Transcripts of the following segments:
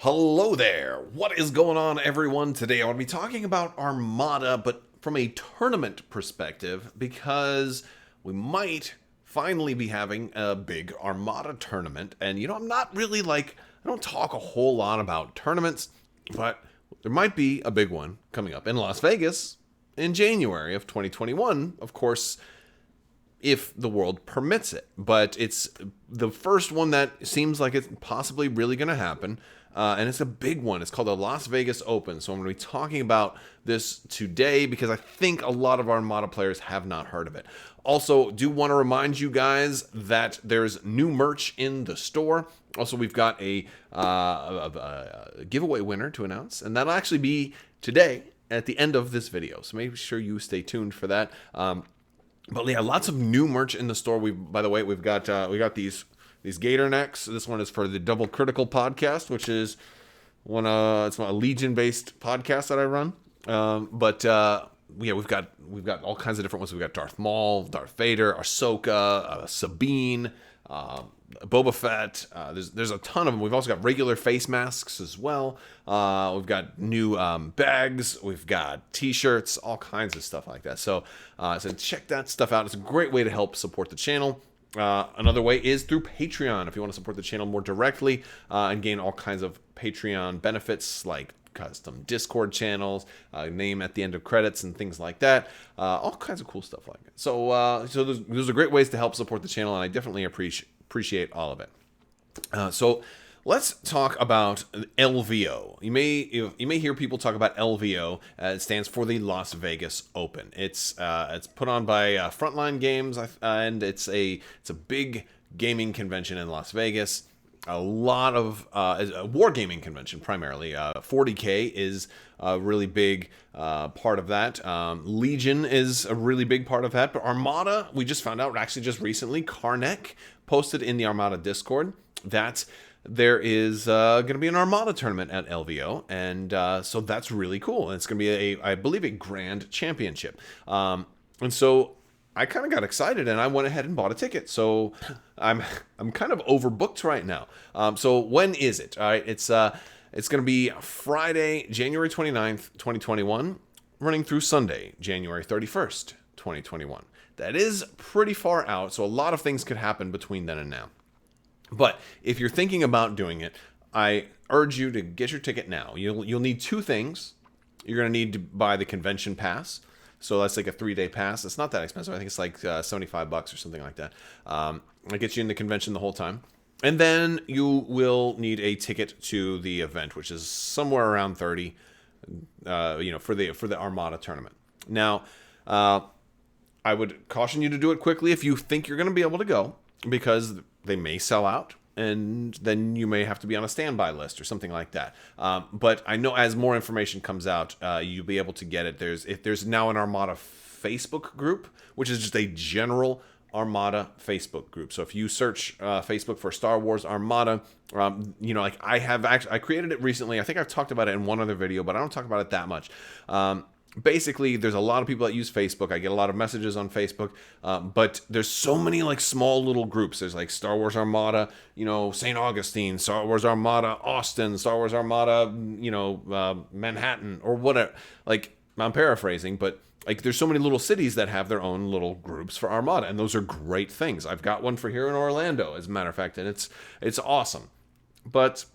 Hello there. What is going on, everyone? Today I want to be talking about Armada, but from a tournament perspective, because we might finally be having a big Armada tournament. And, I'm not really I don't talk a whole lot about tournaments, but there might be a big one coming up in Las Vegas in January of 2021. Of course, if the world permits it. But it's the first one that seems like it's possibly really going to happen. And it's a big one. It's called the Las Vegas Open. So I'm going to be talking about this today because I think a lot of Armada players have not heard of it. Also, do want to remind you guys that there's new merch in the store. Also, we've got a giveaway winner to announce, and that'll actually be today at the end of this video. So make sure you stay tuned for that. But yeah, lots of new merch in the store. By the way, we've got these gator necks. This one is for the Double Critical podcast, which is it's a Legion-based podcast that I run. We've got all kinds of different ones. We've got Darth Maul, Darth Vader, Ahsoka, Sabine, Boba Fett. There's a ton of them. We've also got regular face masks as well. We've got new bags. We've got T-shirts, all kinds of stuff like that. So check that stuff out. It's a great way to help support the channel. Another way is through Patreon. If you want to support the channel more directly and gain all kinds of Patreon benefits like custom Discord channels, name at the end of credits and things like that. All kinds of cool stuff like that. So those are great ways to help support the channel, and I definitely appreciate all of it. So let's talk about LVO. You may hear people talk about LVO. It stands for the Las Vegas Open. It's put on by Frontline Games, and it's a big gaming convention in Las Vegas. A lot of a wargaming convention primarily. 40K is a really big part of that. Legion is a really big part of that. But Armada, we just found out actually just recently, Karnek posted in the Armada Discord that there is going to be an Armada tournament at LVO, and so that's really cool. And it's going to be I believe a grand championship. And so I kind of got excited, and I went ahead and bought a ticket. So I'm kind of overbooked right now. So when is it? All right, it's going to be Friday, January 29th, 2021, running through Sunday, January 31st, 2021. That is pretty far out, so a lot of things could happen between then and now. But if you're thinking about doing it, I urge you to get your ticket now. You'll need two things. You're going to need to buy the convention pass. So that's like a 3-day pass. It's not that expensive. I think it's like $75 or something like that. It gets you in the convention the whole time. And then you will need a ticket to the event, which is somewhere around 30, for the Armada tournament. Now, I would caution you to do it quickly if you think you're going to be able to go, because they may sell out, and then you may have to be on a standby list or something like that. But I know as more information comes out, you'll be able to get it. There's now an Armada Facebook group, which is just a general Armada Facebook group. So if you search Facebook for Star Wars Armada, I created it recently. I think I've talked about it in one other video, but I don't talk about it that much. Basically, there's a lot of people that use Facebook. I get a lot of messages on Facebook, but there's so many small little groups. There's Star Wars Armada, St. Augustine, Star Wars Armada Austin, Star Wars Armada, Manhattan, or whatever. I'm paraphrasing, but there's so many little cities that have their own little groups for Armada, and those are great things. I've got one for here in Orlando, as a matter of fact, and it's awesome. But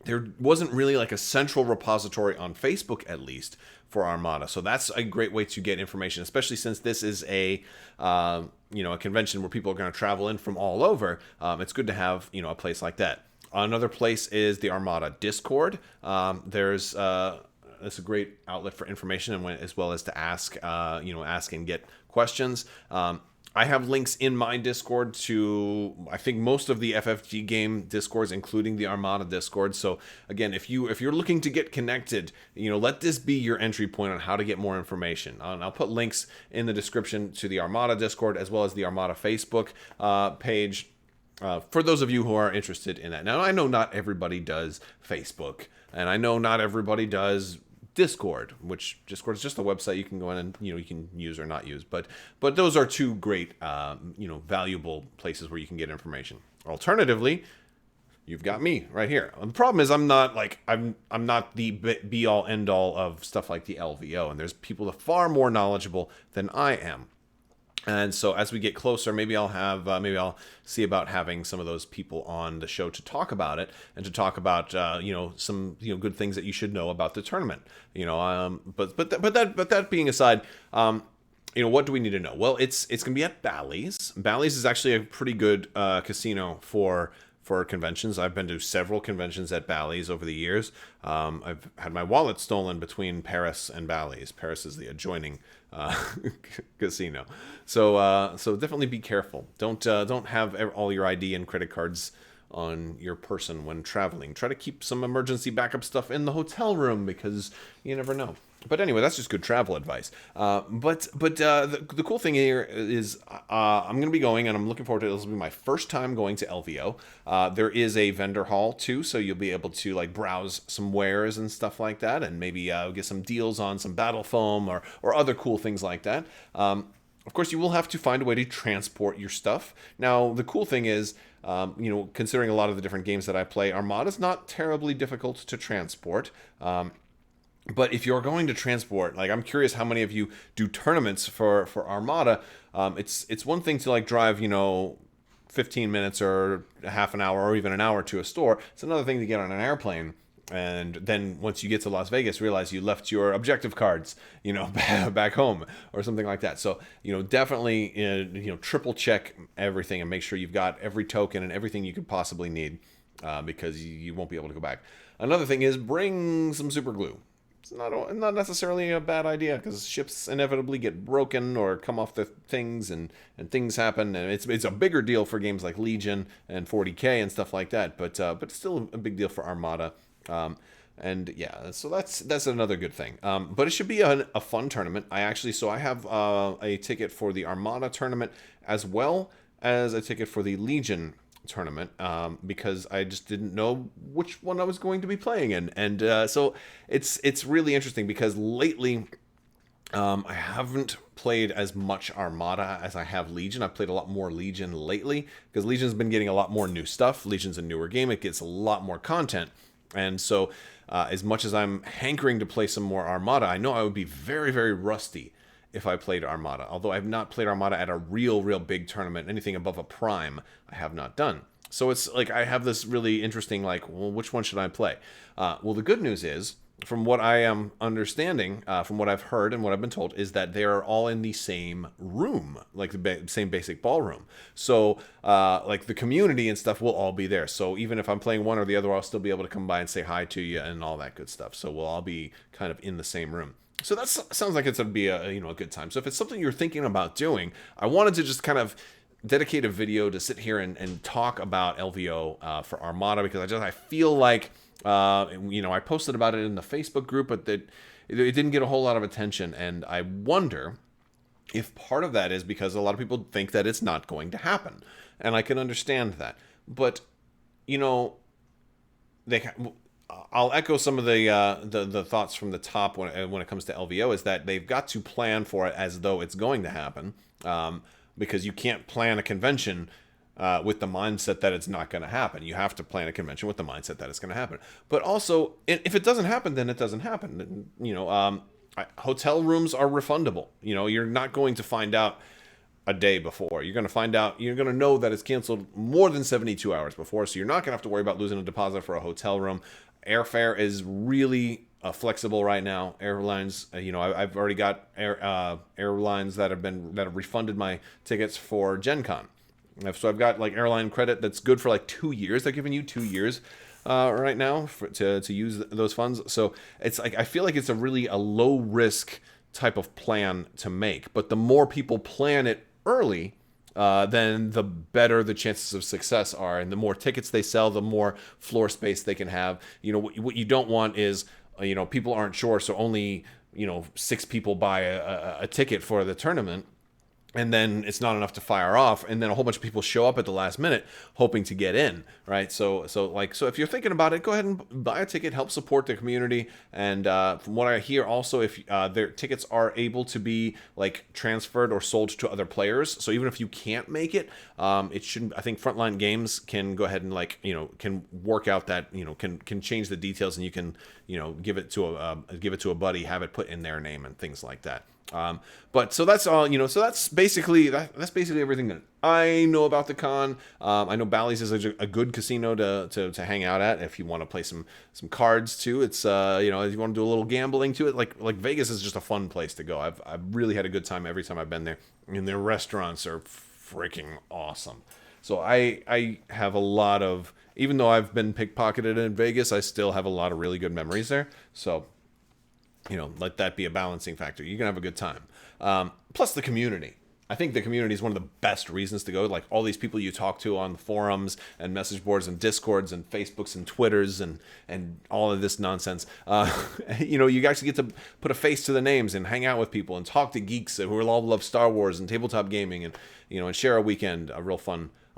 there wasn't really a central repository on Facebook, at least, for Armada. So that's a great way to get information, especially since this is a convention where people are going to travel in from all over. It's good to have, a place like that. Another place is the Armada Discord. It's a great outlet for information, and as well as to ask and get questions. I have links in my Discord to, I think, most of the FFG game Discords, including the Armada Discord. So again, if you're looking to get connected, let this be your entry point on how to get more information. And I'll put links in the description to the Armada Discord as well as the Armada Facebook page. For those of you who are interested in that. Now, I know not everybody does Facebook, and I know not everybody does Discord, which Discord is just a website you can go in and you can use or not use, but those are two great valuable places where you can get information. Alternatively, you've got me right here. The problem is I'm not the be all end all of stuff like the LVO, and there's people far more knowledgeable than I am. And so as we get closer, maybe I'll see about having some of those people on the show to talk about it and to talk about some good things that you should know about the tournament. But that being aside, what do we need to know? Well, it's gonna be at Bally's. Bally's is actually a pretty good casino for conventions. I've been to several conventions at Bally's over the years. I've had my wallet stolen between Paris and Bally's. Paris is the adjoining casino. So definitely be careful. Don't have all your ID and credit cards on your person when traveling. Try to keep some emergency backup stuff in the hotel room because you never know. But anyway, that's just good travel advice. But the cool thing here is I'm going to be going, and I'm looking forward to it. This will be my first time going to LVO. There is a vendor hall too, so you'll be able to browse some wares and stuff like that, and maybe get some deals on some battle foam or other cool things like that. Of course, you will have to find a way to transport your stuff. Now, the cool thing is, considering a lot of the different games that I play, Armada is not terribly difficult to transport. But if you're going to transport, I'm curious how many of you do tournaments for Armada. It's one thing to drive, 15 minutes or a half an hour or even an hour to a store. It's another thing to get on an airplane. And then once you get to Las Vegas, realize you left your objective cards, back home or something like that. So, definitely, triple check everything and make sure you've got every token and everything you could possibly need because you won't be able to go back. Another thing is bring some super glue. It's not necessarily a bad idea because ships inevitably get broken or come off the things and things happen, and it's a bigger deal for games like Legion and 40K and stuff like that, but it's still a big deal for Armada. And yeah, so that's another good thing. But it should be a fun tournament. I have a ticket for the Armada tournament as well as a ticket for the Legion tournament because I just didn't know which one I was going to be playing in, and so it's really interesting because lately I haven't played as much Armada as I have Legion. I've played a lot more Legion lately because Legion's been getting a lot more new stuff. Legion's a newer game. It gets a lot more content, and so as much as I'm hankering to play some more Armada, I know I would be very, very rusty if I played Armada. Although I've not played Armada at a real big tournament, anything above a Prime, I have not done. So it's I have this really interesting, well, which one should I play? Well, the good news is, from what I am understanding, from what I've heard and what I've been told, is that they're all in the same room, the same basic ballroom. So, the community and stuff will all be there. So even if I'm playing one or the other, I'll still be able to come by and say hi to you and all that good stuff. So we'll all be kind of in the same room. So that sounds like it's going to be a good time. So if it's something you're thinking about doing, I wanted to just kind of dedicate a video to sit here and talk about LVO for Armada because I feel like I posted about it in the Facebook group, but it didn't get a whole lot of attention, and I wonder if part of that is because a lot of people think that it's not going to happen, and I can understand that. But I'll echo some of the thoughts from the top when it comes to LVO is that they've got to plan for it as though it's going to happen, because you can't plan a convention with the mindset that it's not going to happen. You have to plan a convention with the mindset that it's going to happen. But also, if it doesn't happen, then it doesn't happen. Hotel rooms are refundable. You're not going to find out a day before. You're going to know that it's canceled more than 72 hours before, so you're not going to have to worry about losing a deposit for a hotel room. Airfare is really flexible right now. Airlines, I've already got airlines that have refunded my tickets for Gen Con. So I've got airline credit that's good for 2 years. They're giving you 2 years right now to use those funds. So it's I feel like it's a low risk type of plan to make. But the more people plan it early, then the better the chances of success are, and the more tickets they sell, the more floor space they can have. What you don't want is people aren't sure, so only 6 people buy a ticket for the tournament. and then it's not enough to fire off, and then a whole bunch of people show up at the last minute hoping to get in, right? So if you're thinking about it, go ahead and buy a ticket, help support the community. And from what I hear, also, if their tickets are able to be like transferred or sold to other players, so even if you can't make it, it shouldn't. I think Frontline Games can go ahead and can work out that can change the details, and you can give it to a buddy, have it put in their name and things like that. But so that's all, so that's basically everything that I know about the con. I know Bally's is a good casino to hang out at if you want to play some cards too. It's if you want to do a little gambling to it, like Vegas is just a fun place to go. I've really had a good time every time I've been there, and their restaurants are freaking awesome. So I have a lot of, even though I've been pickpocketed in Vegas, I still have a lot of really good memories there. So let that be a balancing factor. You're going to have a good time. Plus the community. I think the community is one of the best reasons to go. Like all these people you talk to on the forums and message boards and Discords and Facebooks and Twitters and all of this nonsense. You actually get to put a face to the names and hang out with people and talk to geeks who all love Star Wars and tabletop gaming and share a weekend, a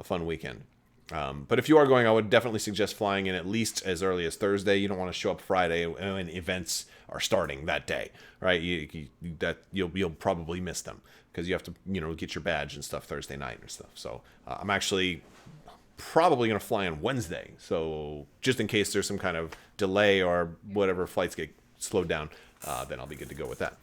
fun weekend. But if you are going, I would definitely suggest flying in at least as early as Thursday. You don't want to show up Friday when events are starting that day, right? You'll probably miss them because you have to get your badge and stuff Thursday night and stuff. So I'm actually probably going to fly on Wednesday. So just in case there's some kind of delay or whatever, flights get slowed down, then I'll be good to go with that.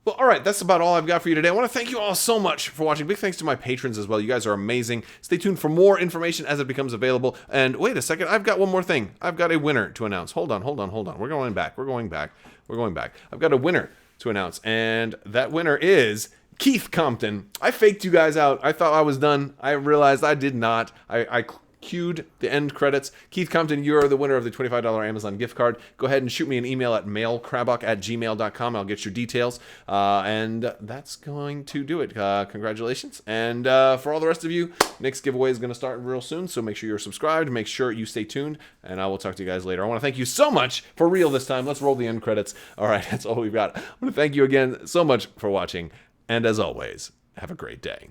Well, all right, that's about all I've got for you today. I want to thank you all so much for watching. Big thanks to my patrons as well. You guys are amazing. Stay tuned for more information as it becomes available. And wait a second, I've got one more thing. I've got a winner to announce. Hold on. We're going back. I've got a winner to announce, and that winner is Keith Compton. I faked you guys out. I thought I was done. I realized I did not. I cued the end credits. Keith Compton, you're the winner of the $25 Amazon gift card. Go ahead and shoot me an email at mailcrabbok@gmail.com. I'll get your details. And that's going to do it. Congratulations. And for all the rest of you, Nick's giveaway is going to start real soon, so make sure you're subscribed. Make sure you stay tuned, and I will talk to you guys later. I want to thank you so much for real this time. Let's roll the end credits. All right, that's all we've got. I want to thank you again so much for watching, and as always, have a great day.